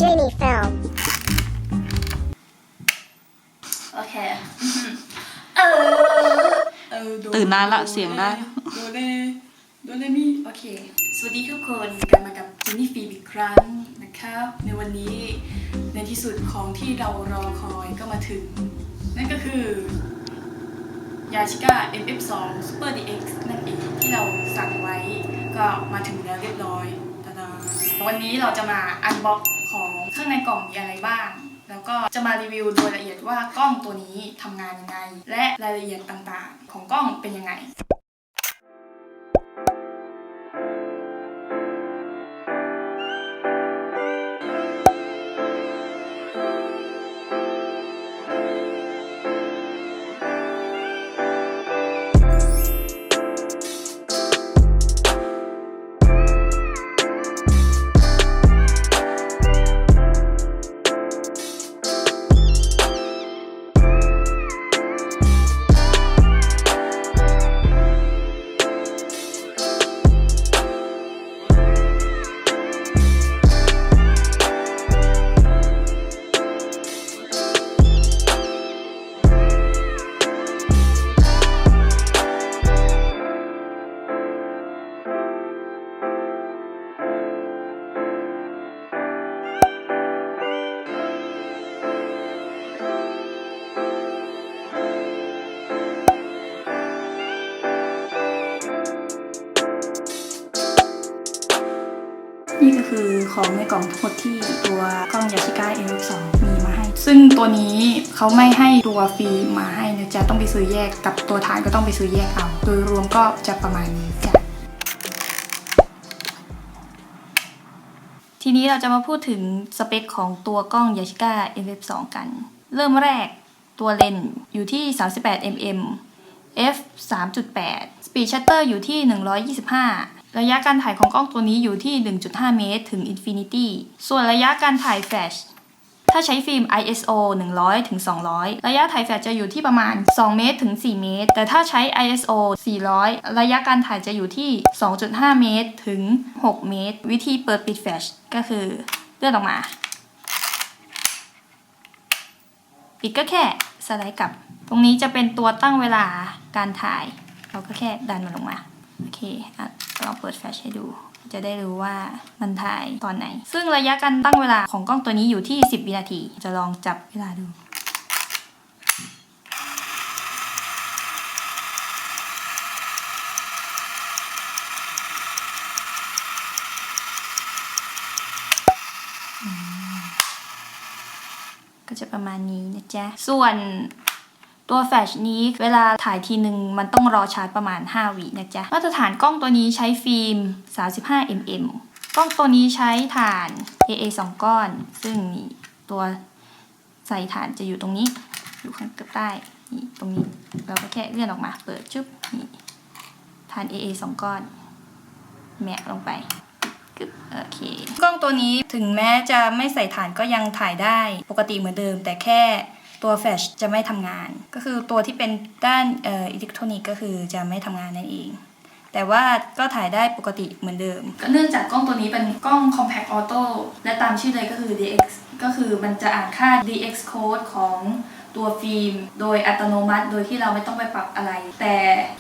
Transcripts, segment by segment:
Jamie Film โอเคตื่นนานละเสียงได้ โดเรมีโอเคสวัสดีทุกคนกลับมากับจินนี่ฟิล์มอีกครั้งนะคะในวันนี้ในที่สุดของที่เรารอคอยก็มาถึงนั่นก็คือยาชิก้า MF2 Super DX นั่นเองที่เราสั่งไว้ก็มาถึงแล้วเรียบร้อยตาดาวันนี้เราจะมาอันบ็อกของข้างในกล่องมีอะไรบ้างแล้วก็จะมารีวิวโดยละเอียดว่ากล้องตัวนี้ทำงานยังไงและรายละเอียดต่างๆของกล้องเป็นยังไงนี่ก็คือของในกล่องทั้งหมดที่ตัวกล้อง Yashica MF2 มีมาให้ซึ่งตัวนี้เขาไม่ให้ตัวฟิล์มมาให้นะจ๊ะต้องไปซื้อแยกกับตัวฐานก็ต้องไปซื้อแยกเอาโดยรวมก็จะประมาณนี้จ้ะทีนี้เราจะมาพูดถึงสเปคของตัวกล้อง Yashica MF2 กันเริ่มแรกตัวเลนส์อยู่ที่ 38mm f 3.8 Speed Shutter อยู่ที่125ระยะการถ่ายของกล้องตัวนี้อยู่ที่ 1.5 เมตรถึง Infinity ส่วนระยะการถ่ายแฟลชถ้าใช้ฟิล์ม ISO 100 ถึง 200 ระยะถ่ายแฟลชจะอยู่ที่ประมาณ 2 เมตร ถึง 4 เมตร แต่ถ้าใช้ ISO 400 ระยะการถ่ายจะอยู่ที่ 2.5 เมตร ถึง 6 เมตร วิธีเปิดปิดแฟลชก็คือเลื่อนออกมา ปิดก็แค่สไลด์กลับ ตรงนี้จะเป็นตัวตั้งเวลาการถ่าย เราก็แค่ดันมันลงมา โอเคลองเปิดแฟลชให้ดูจะได้รู้ว่ามันถ่ายตอนไหนซึ่งระยะการตั้งเวลาของกล้องตัวนี้อยู่ที่10วินาทีจะลองจับเวลาดูก็จะประมาณนี้นะจ๊ะส่วนตัวแฟลชนี้เวลาถ่ายทีหนึ่งมันต้องรอชาร์จประมาณ5วินะจ๊ะมาตรฐานกล้องตัวนี้ใช้ฟิล์ม 35mm กล้องตัวนี้ใช้ถ่าน AA 2 ก้อนซึ่งนี่ตัวใส่ถ่านจะอยู่ตรงนี้อยู่ข้างใต้นี่ตรงนี้เราก็แค่เลื่อนออกมาเปิดจุ๊บนี่ถ่าน AA 2 ก้อนแมะลงไปโอเคกล้องตัวนี้ถึงแม้จะไม่ใส่ถ่านก็ยังถ่ายได้ปกติเหมือนเดิมแต่แค่ตัวแฟลชจะไม่ทำงานก็คือตัวที่เป็นด้านอิเล็กทรอนิกส์ก็คือจะไม่ทำงานนั่นเองแต่ว่าก็ถ่ายได้ปกติเหมือนเดิมเนื่องจากกล้องตัวนี้เป็นกล้อง Compact Auto และตามชื่อเลยก็คือ DX ก็คือมันจะอ่านค่า DX code ของตัวฟิล์มโดยอัตโนมัติโดยที่เราไม่ต้องไปปรับอะไรแต่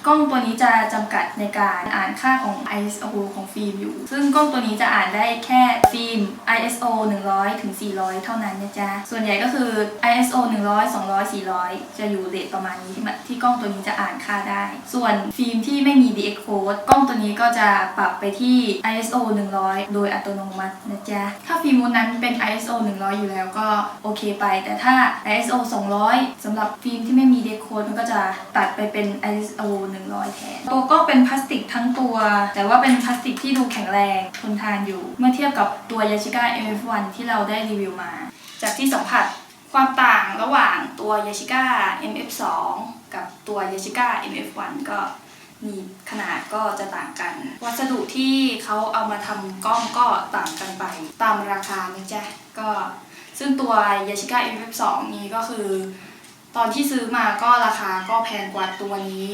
กล้องตัวนี้จะจำกัดในการอ่านค่าของ ISO ของฟิล์มอยู่ซึ่งกล้องตัวนี้จะอ่านได้แค่ฟิล์ม ISO 100 ถึง 400 เท่านั้นนะจ๊ะส่วนใหญ่ก็คือ ISO 100 200 400 จะอยู่เรทประมาณนี้ที่กล้องตัวนี้จะอ่านค่าได้ส่วนฟิล์มที่ไม่มี DX code กล้องตัวนี้ก็จะปรับไปที่ ISO 100 โดยอัตโนมัตินะจ๊ะถ้าฟิล์มนั้นเป็น ISO 100 อยู่แล้วก็โอเคไปแต่ถ้า ISO 200สำหรับฟิล์มที่ไม่มีเดโคดมันก็จะตัดไปเป็น ISO 100 แทนตัวก็เป็นพลาสติกทั้งตัวแต่ว่าเป็นพลาสติกที่ดูแข็งแรงทนทานอยู่เมื่อเทียบกับตัว Yashica MF1 ที่เราได้รีวิวมาจากที่สัมผัสความต่างระหว่างตัว Yashica MF2 กับตัว Yashica MF1 ก็มีขนาดก็จะต่างกันวัสดุที่เขาเอามาทำกล้องก็ต่างกันไปตามราคานะจ๊ะก็ซึ่งตัว Yashica MF2 นี้ก็คือตอนที่ซื้อมาก็ราคาก็แพงกว่าตัวนี้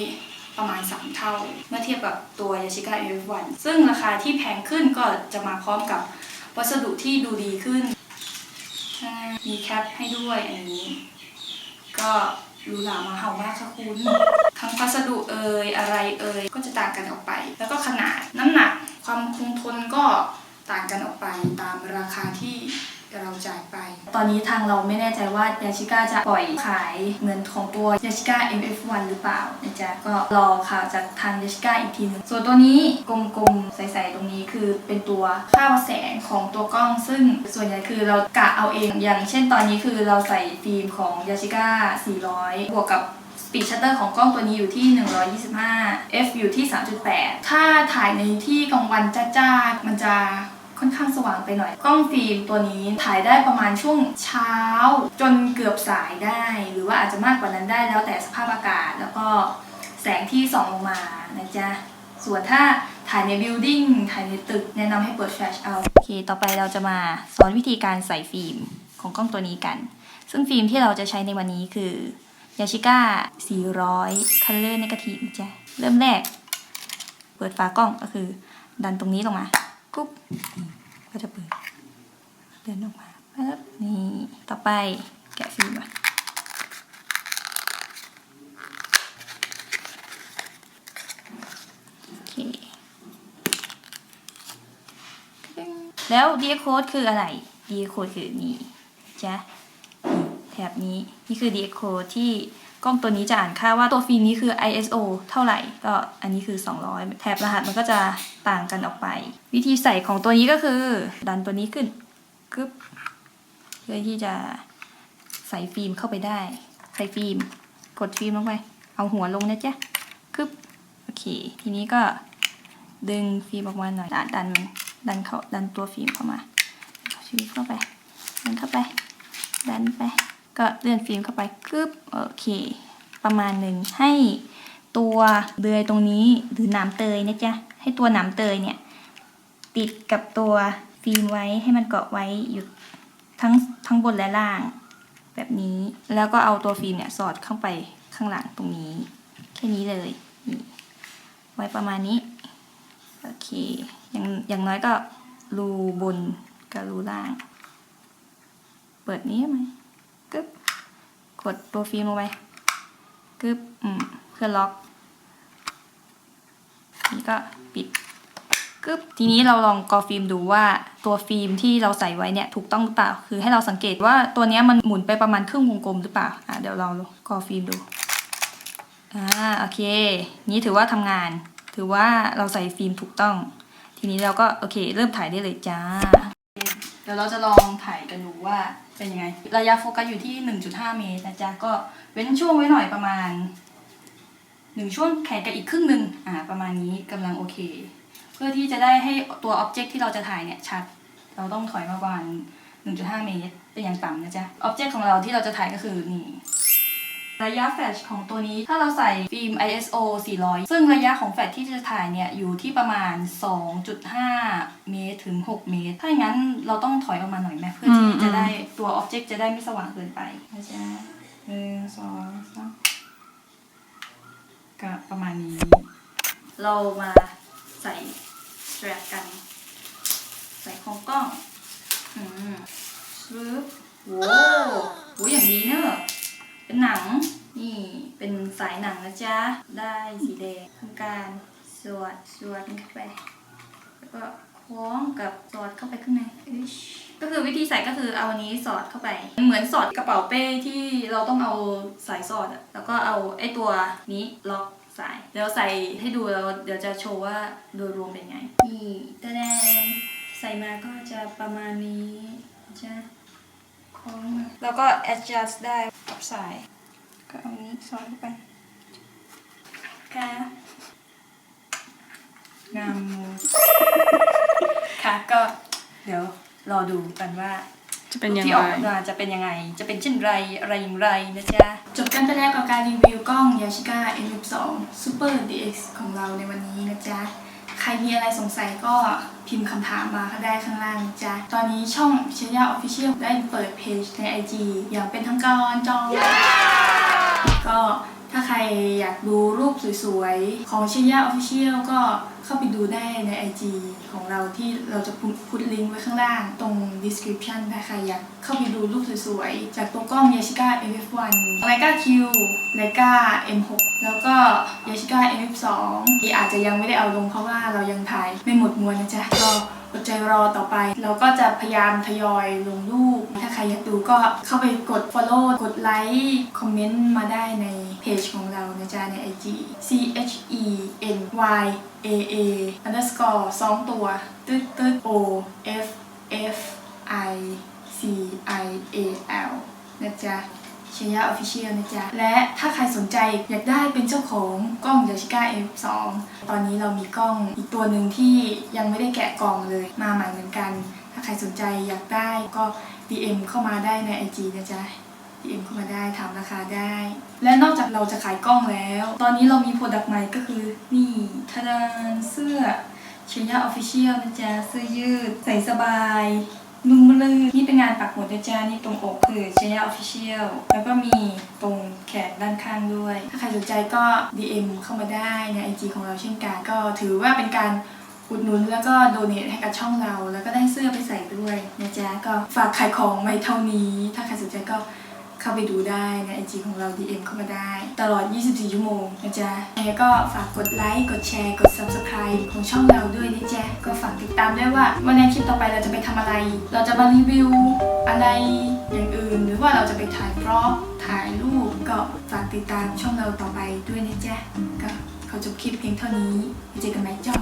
ประมาณ3 เท่าเมื่อเทียบกับตัว Yashica MF1 ซึ่งราคาที่แพงขึ้นก็จะมาพร้อมกับวัสดุที่ดูดีขึ้น มีแคปให้ด้วยอันนี้ก็หรูหรามาเห่ามากค่ะคุณทั้งพัสดุอะไรก็จะต่างกันออกไปแล้วก็ขนาดน้ำหนักความคงทนก็ต่างกันออกไปตามราคาที่เราจ่ายไป ตอนนี้ทางเราไม่แน่ใจว่ายาชิก้าจะปล่อยขายเหมือนของตัวยาชิก้า MF1 หรือเปล่านะจ๊ะก็รอข่าวจากทางยาชิก้าอีกทีหนึ่งส่วนตัวนี้กลมๆใสๆตรงนี้คือเป็นตัวค่าวัดแสงของตัวกล้องซึ่งส่วนใหญ่คือเรากะเอาเองอย่างเช่นตอนนี้คือเราใส่ฟิล์มของยาชิก้า400บวกกับSpeed Shutter ของกล้องตัวนี้อยู่ที่125 f อยู่ที่ 3.8 ถ้าถ่ายในที่กลางวันจ้าๆมันจะค่อนข้างสว่างไปหน่อยกล้องฟิล์มตัวนี้ถ่ายได้ประมาณช่วงเช้าจนเกือบสายได้หรือว่าอาจจะมากกว่านั้นได้แล้วแต่สภาพอากาศแล้วก็แสงที่ส่องลงมานะจ๊ะส่วนถ้าถ่ายในบิลดิ้งถ่ายในตึกแนะนำให้เปิดแฟลชเอาโอเคต่อไปเราจะมาสอนวิธีการใส่ฟิล์มของกล้องตัวนี้กันซึ่งฟิล์มที่เราจะใช้ในวันนี้คือยาชิก้า400 Color Negative นะจ๊ะเริ่มแรกเปิดฝากล้องก็คือดันตรงนี้ลงมากุ๊บก็จะเปิดเดินออกมาปึ๊บนี่ต่อไปแกะฟิล์มก่อนโอเคแล้ว DX Code คืออะไร DX Code คือนี่จ๊ะแถบนี้นี่คือ DX Code ที่กล้องตัวนี้จะอ่านค่าว่าตัวฟิล์มนี้คือ ISO เท่าไหร่ก็อันนี้คือ200แถบรหัสมันก็จะต่างกันออกไปวิธีใส่ของตัวนี้ก็คือดันตัวนี้ขึ้นกึ๊บเพื่อที่จะใส่ฟิล์มเข้าไปได้ใส่ฟิล์มกดฟิล์มลงไปเอาหัวลงนะจ๊ะกึ๊บโอเคทีนี้ก็ดึงฟิล์มออกมาหน่อยดันตัวฟิล์มเข้ามาชีวิตเข้าไปดันเข้าไปดันไปก็เลื่อนฟิล์มเข้าไปกึ๊บโอเคประมาณหนึ่งให้ตัวเดือยตรงนี้หรือหนามเตยนะจ๊ะให้ตัวหนามเตยเนี่ยติดกับตัวฟิล์มไว้ให้มันเกาะไว้อยู่ทั้งบนและล่างแบบนี้แล้วก็เอาตัวฟิล์มเนี่ยสอดเข้าไปข้างหลังตรงนี้แค่นี้เลยนี่ไว้ประมาณนี้โอเคอย่างน้อยก็รูบนกับรูล่างเปิดนี้ไหมกึ๊บกดตัวฟิล์มลงไปกึ๊บเพื่อล็อกนี่ก็ปิดกึ๊บทีนี้เราลองกอฟิล์มดูว่าตัวฟิล์มที่เราใส่ไว้เนี่ยถูกต้องหรือเปล่าคือให้เราสังเกตว่าตัวนี้มันหมุนไปประมาณครึ่งวงกลมหรือเปล่าเดี๋ยวเรากอฟิล์มดูโอเคนี้ถือว่าทำงานถือว่าเราใส่ฟิล์มถูกต้องทีนี้เราก็โอเคเริ่มถ่ายได้เลยจ้าเดี๋ยวเราจะลองถ่ายกันดูว่าเป็นยังไงระยะโฟกัสอยู่ที่ 1.5 เมตรนะจ๊ะก็เว้นช่วงไว้หน่อยประมาณ1ช่วงแขนกับอีกครึ่งหนึ่งประมาณนี้กำลังโอเคเพื่อที่จะได้ให้ตัวอ็อบเจกต์ที่เราจะถ่ายเนี่ยชัดเราต้องถอยมาประมาณ 1.5 เมตรเป็นอย่างต่ำนะจ๊ะอ็อบเจกต์ของเราที่เราจะถ่ายก็คือนี่ระยะแฟลชของตัวนี้ถ้าเราใส่ฟิล์ม ISO 400ซึ่งระยะของแฟลชที่จะถ่ายเนี่ยอยู่ที่ประมาณ 2.5 เมตรถึง 6 เมตรถ้าอย่างนั้นเราต้องถอยออกมาหน่อยไหมเพื่อที่จะได้ตัวอ็อบเจกต์จะได้ไม่สว่างเกินไปนะจ๊ะ1 2 3ก็ประมาณนี้เรามาใส่สแตรปกันใส่ของกล้องปึ๊บโว้โหอย่างดีเนอะเป็นหนังนี่เป็นสายหนังนะจ๊ะได้สีแดงทำการสวดเข้าไปแล้วก็คล้องกับสอดเข้าไปข้างในก็คือวิธีใส่ก็คือเอาอันนี้สอดเข้าไปเหมือนสอดกระเป๋าเป้ที่เราต้องเอาสายสอดแล้วก็เอาไอ้ตัวนี้ล็อกสายแล้วใส่ให้ดูแล้วเดี๋ยวจะโชว์ว่าโดยรวมเป็นไงนี่ตะแดนใส่มาก็จะประมาณนี้จะคล้องมาแล้วก็ adjust ได้กับสายก็เอานี้สอดเข้าไปค่ะงามค่ะก็เดี๋ยวรอดูกันว่าจะเป็นยังไงที่ออกมาจะเป็นยังไงจะเป็นเช่นไรอะไรอย่างไรนะจ๊ะจบกันไปแล้วกับการรีวิวกล้อง Yashica M2 Super DX ของเราในวันนี้นะจ๊ะใครมีอะไรสงสัยก็พิมพ์คำถามมาได้ข้างล่างนะจ๊ะตอนนี้ช่องเชียร์Official ได้เปิดเพจใน IG อย่างเป็นทางการก็ถ้าใครอยากดูรูปสวยๆของเชียร์Official ก็ เข้าไปดูได้ใน IG ของเราที่เราจะพุทลิงก์ไว้ข้างล่างตรง description ถ้าใครอยากเข้าไปดูรูปสวยๆจากตัวกล้อง Yashica MF1 Leica Q Leica M6 แล้วก็ Yashica MF2 ที่อาจจะยังไม่ได้เอาลงเพราะว่าเรายังถ่ายไม่หมดมวลนะจ๊ะก็อดใจรอต่อไปเราก็จะพยายามทยอยลงรูปถ้าใครอยากดูก็เข้าไปกด follow กดไลค์คอมเมนต์มาได้ในเพจของเรานะจ๊ะใน IG CHENYAA_ 2 ตัวตึ๊ด OFFICIAL นะจ๊ะเชียร์ Official นะจ๊ะและถ้าใครสนใจอยากได้เป็นเจ้าของกล้อง Yashica M2 ตอนนี้เรามีกล้องอีกตัวหนึ่งที่ยังไม่ได้แกะกล่องเลยมาใหม่เหมือนกันถ้าใครสนใจอยากได้ก็ DM เข้ามาได้ใน IG นะจ๊ะ DM เข้ามาได้ถามราคาได้ และนอกจากเราจะขายกล้องแล้ว ตอนนี้เรามีโปรดักต์ใหม่ก็คือนี่ทะดานเสื้อเชียร์ Official นะจ๊ะเสื้อยืดใส่สบายนุ่มลื่นนี่เป็นงานปักหมุดนะจ๊ะนี่ตรงอกคือเชียร์ Official แล้วก็มีตรงแขนด้านข้างด้วย ถ้าใครสนใจก็ DM เข้ามาได้ใน IG ของเราเช่นกันก็ถือว่าเป็นการอุดหนุนแล้วก็โดเนทให้กับช่องเราแล้วก็ได้เสื้อไปใส่ด้วยนะจ๊ะก็ฝากขายของไว้เท่านี้ถ้าใครสนใจก็เข้าไปดูได้ใน IG ของเรา DM เข้ามาได้ตลอด 24 ชั่วโมงนะจ๊ะแล้วก็ฝากกดไลค์กดแชร์กด Subscribe ของช่องเราด้วยนะจ๊ะก็ฝากติดตามด้วยว่าในคลิปต่อไปเราจะไปทำอะไรเราจะมารีวิวอะไรอย่างอื่นหรือว่าเราจะไปถ่ายบล็อกถ่ายรูปก็ฝากติดตามช่องเราต่อไปด้วยนะจ๊ะก็ขอจบคลิปเพียงเท่านี้เจอกันใหม่จ้า